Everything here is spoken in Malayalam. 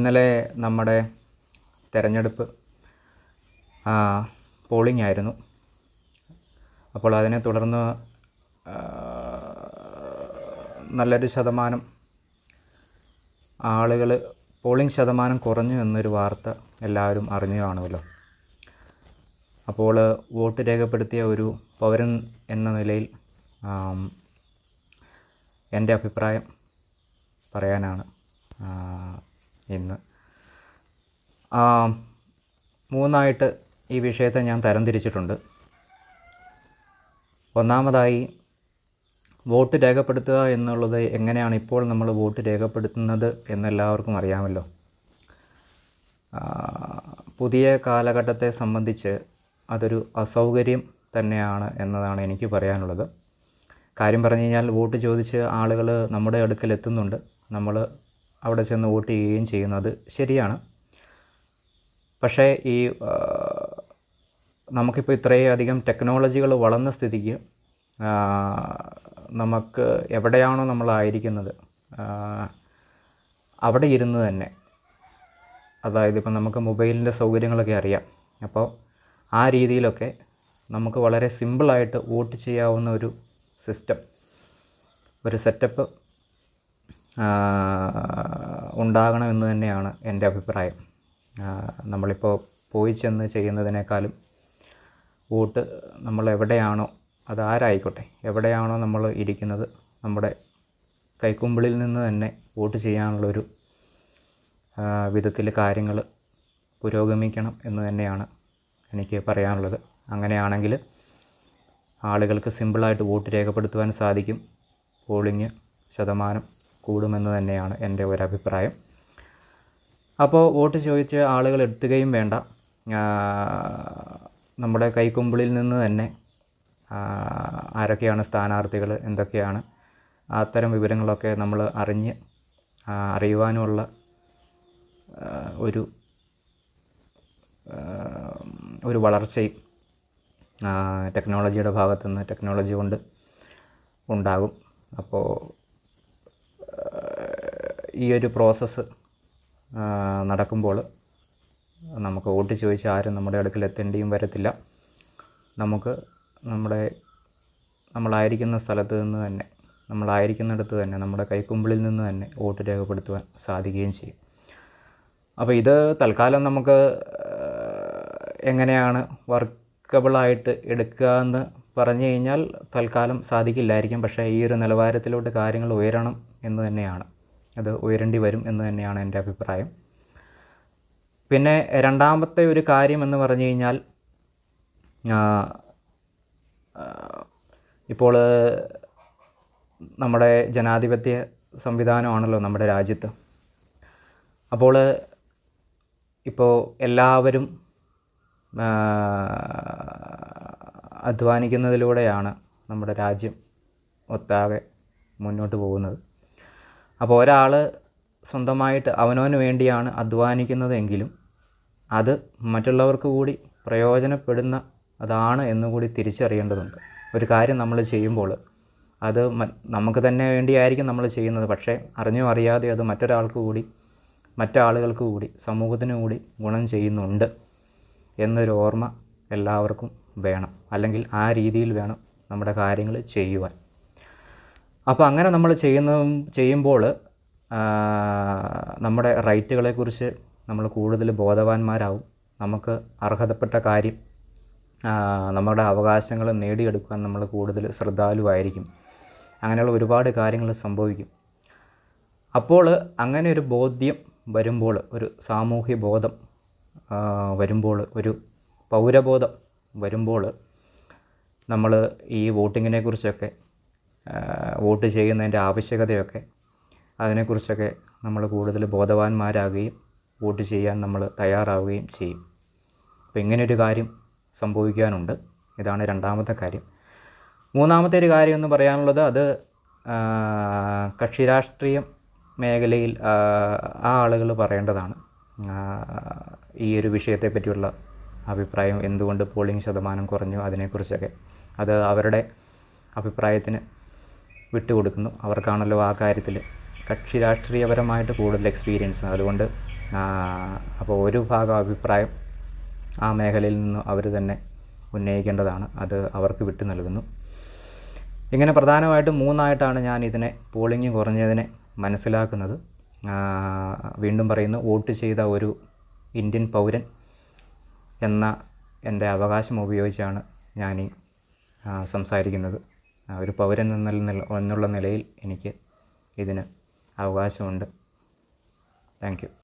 ഇന്നലെ നമ്മുടെ തെരഞ്ഞെടുപ്പ് പോളിംഗ് ആയിരുന്നു. അപ്പോൾ അതിനെ തുടർന്ന് നല്ലൊരു ശതമാനം ആളുകൾ പോളിംഗ് ശതമാനം കുറഞ്ഞു എന്നൊരു വാർത്ത എല്ലാവരും അറിഞ്ഞു കാണുമല്ലോ. അപ്പോൾ വോട്ട് രേഖപ്പെടുത്തിയ ഒരു പൗരൻ എന്ന നിലയിൽ എൻ്റെ അഭിപ്രായം പറയാനാണ് ഇന്ന്. മൂന്നായിട്ട് ഈ വിഷയത്തെ ഞാൻ തരംതിരിച്ചിട്ടുണ്ട്. ഒന്നാമതായി, വോട്ട് രേഖപ്പെടുത്തുക എന്നുള്ളത് എങ്ങനെയാണ് ഇപ്പോൾ നമ്മൾ വോട്ട് രേഖപ്പെടുത്തുന്നത് എന്നെല്ലാവർക്കും അറിയാമല്ലോ. പുതിയ കാലഘട്ടത്തെ സംബന്ധിച്ച് അതൊരു അസൗകര്യം തന്നെയാണ് എന്നതാണ് എനിക്ക് പറയാനുള്ളത്. കാര്യം പറഞ്ഞു കഴിഞ്ഞാൽ, വോട്ട് ചോദിച്ച് ആളുകൾ നമ്മുടെ അടുക്കൽ എത്തുന്നുണ്ട്, നമ്മൾ അവിടെ ചെന്ന് വോട്ട് ചെയ്യുകയും ചെയ്യുന്നത് ശരിയാണ്. പക്ഷേ നമുക്കിപ്പോൾ ഇത്രയധികം ടെക്നോളജികൾ വളർന്ന സ്ഥിതിക്ക് നമുക്ക് എവിടെയാണോ നമ്മളായിരിക്കുന്നത് അവിടെ ഇരുന്ന് തന്നെ, അതായത് ഇപ്പം നമുക്ക് മൊബൈലിൻ്റെ സൗകര്യങ്ങളൊക്കെ അറിയാം. അപ്പോൾ ആ രീതിയിലൊക്കെ നമുക്ക് വളരെ സിമ്പിളായിട്ട് വോട്ട് ചെയ്യാവുന്ന ഒരു സിസ്റ്റം, ഒരു സെറ്റപ്പ് ഉണ്ടാകണമെന്ന് തന്നെയാണ് എൻ്റെ അഭിപ്രായം. നമ്മളിപ്പോൾ പോയി ചെന്ന് ചെയ്യുന്നതിനേക്കാളും വോട്ട് നമ്മൾ എവിടെയാണോ, അതാരായിക്കോട്ടെ, എവിടെയാണോ നമ്മൾ ഇരിക്കുന്നത്, നമ്മുടെ കൈക്കുമ്പിളിൽ നിന്ന് തന്നെ വോട്ട് ചെയ്യാനുള്ളൊരു വിധത്തിൽ കാര്യങ്ങൾ പുരോഗമിക്കണം എന്ന് തന്നെയാണ് എനിക്ക് പറയാനുള്ളത്. അങ്ങനെയാണെങ്കിൽ ആളുകൾക്ക് സിമ്പിളായിട്ട് വോട്ട് രേഖപ്പെടുത്തുവാൻ സാധിക്കും, പോളിംഗ് ശതമാനം കൂടുമെന്ന് തന്നെയാണ് എൻ്റെ ഒരഭിപ്രായം. അപ്പോൾ വോട്ട് ചോദിച്ച് ആളുകൾ എത്തുകയും വേണ്ട, നമ്മുടെ കൈക്കുമ്പിളിൽ നിന്ന് തന്നെ ആരൊക്കെയാണ് സ്ഥാനാർത്ഥികൾ, എന്തൊക്കെയാണ്, അത്തരം വിവരങ്ങളൊക്കെ നമ്മൾ അറിയുവാനുമുള്ള ഒരു വളർച്ചയും ടെക്നോളജിയുടെ ഭാഗത്തുനിന്ന്, ടെക്നോളജി കൊണ്ട് ഉണ്ടാകും. അപ്പോൾ ഈ ഒരു പ്രോസസ്സ് നടക്കുമ്പോൾ നമുക്ക് വോട്ട് ചോദിച്ച് ആരും നമ്മുടെ അടുക്കൽ എത്തേണ്ടിയും വരത്തില്ല. നമുക്ക് നമ്മളായിരിക്കുന്ന സ്ഥലത്ത് നിന്ന് തന്നെ, നമ്മളായിരിക്കുന്നിടത്ത് തന്നെ, നമ്മുടെ കൈക്കുമ്പിളിൽ നിന്ന് തന്നെ വോട്ട് രേഖപ്പെടുത്തുവാൻ സാധിക്കുകയും ചെയ്യും. അപ്പോൾ ഇത് തൽക്കാലം നമുക്ക് എങ്ങനെയാണ് വർക്കബിളായിട്ട് എടുക്കുക എന്ന് പറഞ്ഞു കഴിഞ്ഞാൽ തൽക്കാലം സാധിക്കില്ലായിരിക്കും. പക്ഷേ ഈ ഒരു നിലവാരത്തിലോട്ട് കാര്യങ്ങൾ ഉയരണം എന്ന് തന്നെയാണ്, അത് ഉയരേണ്ടി വരും എന്ന് തന്നെയാണ് എൻ്റെ അഭിപ്രായം. പിന്നെ രണ്ടാമത്തെ ഒരു കാര്യം എന്ന് പറഞ്ഞു കഴിഞ്ഞാൽ, ഇപ്പോൾ നമ്മുടെ ജനാധിപത്യ സംവിധാനമാണല്ലോ നമ്മുടെ രാജ്യത്ത്. അപ്പോൾ ഇപ്പോൾ എല്ലാവരും അധ്വാനിക്കുന്നതിലൂടെയാണ് നമ്മുടെ രാജ്യം ഒട്ടാകെ മുന്നോട്ട് പോകുന്നത്. അപ്പോൾ ഒരാൾ സ്വന്തമായിട്ട് അവനവന് വേണ്ടിയാണ് അധ്വാനിക്കുന്നതെങ്കിലും അത് മറ്റുള്ളവർക്ക് കൂടി പ്രയോജനപ്പെടുന്ന അതാണ് എന്നുകൂടി തിരിച്ചറിയേണ്ടതുണ്ട്. ഒരു കാര്യം നമ്മൾ ചെയ്യുമ്പോൾ അത് നമുക്ക് തന്നെ വേണ്ടിയായിരിക്കും നമ്മൾ ചെയ്യുന്നത്, പക്ഷേ അറിഞ്ഞോ അറിയാതെ അത് മറ്റാളുകൾക്ക് കൂടി, സമൂഹത്തിന് കൂടി ഗുണം ചെയ്യുന്നുണ്ട് എന്നൊരു ഓർമ്മ എല്ലാവർക്കും വേണം. അല്ലെങ്കിൽ ആ രീതിയിൽ വേണം നമ്മുടെ കാര്യങ്ങൾ ചെയ്യുവാൻ. അപ്പോൾ അങ്ങനെ നമ്മൾ ചെയ്യുമ്പോൾ നമ്മുടെ റൈറ്റുകളെക്കുറിച്ച് നമ്മൾ കൂടുതൽ ബോധവാന്മാരാവും. നമുക്ക് അർഹതപ്പെട്ട കാര്യം, നമ്മുടെ അവകാശങ്ങൾ നേടിയെടുക്കാൻ നമ്മൾ കൂടുതൽ ശ്രദ്ധാലുവായിരിക്കും. അങ്ങനെയുള്ള ഒരുപാട് കാര്യങ്ങൾ സംഭവിക്കും. അപ്പോൾ അങ്ങനെ ഒരു ബോധ്യം വരുമ്പോൾ, ഒരു സാമൂഹ്യ ബോധം വരുമ്പോൾ, ഒരു പൗരബോധം വരുമ്പോൾ, നമ്മൾ ഈ വോട്ടിങ്ങിനെക്കുറിച്ചൊക്കെ, വോട്ട് ചെയ്യുന്നതിൻ്റെ ആവശ്യകതയൊക്കെ, അതിനെക്കുറിച്ചൊക്കെ നമ്മൾ കൂടുതൽ ബോധവാന്മാരാകുകയും വോട്ട് ചെയ്യാൻ നമ്മൾ തയ്യാറാവുകയും ചെയ്യും. അപ്പോൾ ഇങ്ങനെയൊരു കാര്യം സംഭവിക്കാനുണ്ട്. ഇതാണ് രണ്ടാമത്തെ കാര്യം. മൂന്നാമത്തെ ഒരു കാര്യം എന്ന് പറയാനുള്ളത്, അത് കക്ഷി രാഷ്ട്രീയ മേഖലയിൽ ആ ആളുകൾ പറയേണ്ടതാണ്. ഈ ഒരു വിഷയത്തെ പറ്റിയുള്ള അഭിപ്രായം, എന്തുകൊണ്ട് പോളിംഗ് ശതമാനം കുറഞ്ഞു, അതിനെക്കുറിച്ചൊക്കെ അത് അവരുടെ അഭിപ്രായത്തിന് വിട്ടുകൊടുക്കുന്നു. അവർക്കാണല്ലോ ആ കാര്യത്തിൽ കക്ഷി രാഷ്ട്രീയപരമായിട്ട് കൂടുതൽ എക്സ്പീരിയൻസ്. അതുകൊണ്ട് അപ്പോൾ ഒരു ഭാഗം അഭിപ്രായം ആ മേഖലയിൽ നിന്ന് അവർ തന്നെ ഉന്നയിക്കേണ്ടതാണ്. അത് അവർക്ക് വിട്ടു നൽകുന്നു. ഇങ്ങനെ പ്രധാനമായിട്ടും 3ആയിട്ടാണ് ഞാൻ ഇതിനെ പോളിംഗ് കുറഞ്ഞതിനെ മനസ്സിലാക്കുന്നത്. വീണ്ടും പറയുന്നു, വോട്ട് ചെയ്ത ഒരു ഇന്ത്യൻ പൗരൻ എന്ന എൻ്റെ അവകാശം ഉപയോഗിച്ചാണ് ഞാൻ സംസാരിക്കുന്നത്. ഒരു പൗരൻ എന്നുള്ള നിലയിൽ എനിക്ക് ഇതിന് അവകാശമുണ്ട്. Thank you.